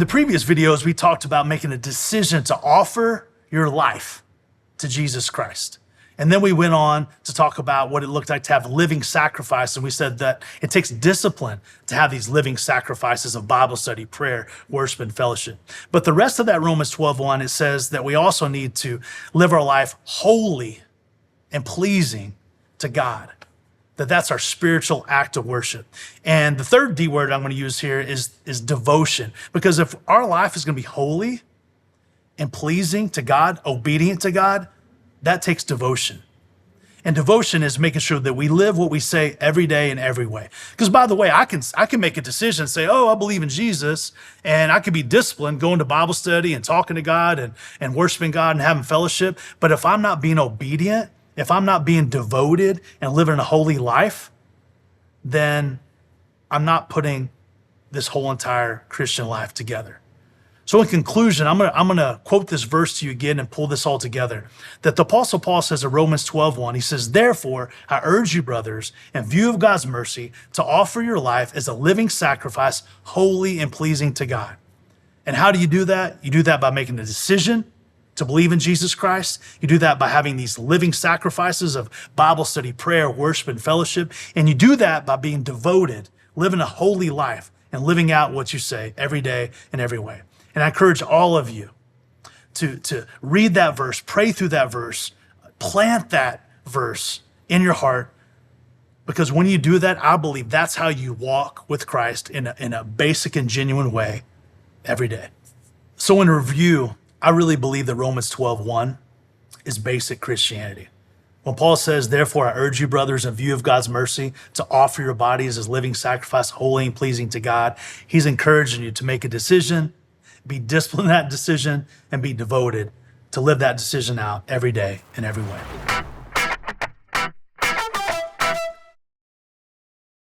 the previous videos, we talked about making a decision to offer your life to Jesus Christ. And then we went on to talk about what it looked like to have living sacrifice. And we said that it takes discipline to have these living sacrifices of Bible study, prayer, worship, and fellowship. But the rest of that Romans 12:1, it says that we also need to live our life holy and pleasing to God. That's our spiritual act of worship. And the third D word I'm going to use here is devotion. Because if our life is going to be holy and pleasing to God, obedient to God, that takes devotion. And devotion is making sure that we live what we say every day in every way. Because by the way, I can make a decision and say, oh, I believe in Jesus, and I can be disciplined going to Bible study and talking to God and worshiping God and having fellowship. But if I'm not being obedient, if I'm not being devoted and living a holy life, then I'm not putting this whole entire Christian life together. So in conclusion, I'm gonna quote this verse to you again and pull this all together. That the Apostle Paul says in Romans 12:1, he says, therefore, I urge you, brothers, in view of God's mercy, to offer your life as a living sacrifice, holy and pleasing to God. And how do you do that? You do that by making a decision to believe in Jesus Christ. You do that by having these living sacrifices of Bible study, prayer, worship, and fellowship. And you do that by being devoted, living a holy life, and living out what you say every day in every way. And I encourage all of you to read that verse, pray through that verse, plant that verse in your heart, because when you do that, I believe that's how you walk with Christ in a basic and genuine way every day. So in review, I really believe that Romans 12:1 is basic Christianity. When Paul says, therefore, I urge you, brothers, in view of God's mercy, to offer your bodies as living sacrifice, holy and pleasing to God, he's encouraging you to make a decision, be disciplined in that decision, and be devoted to live that decision out every day in every way.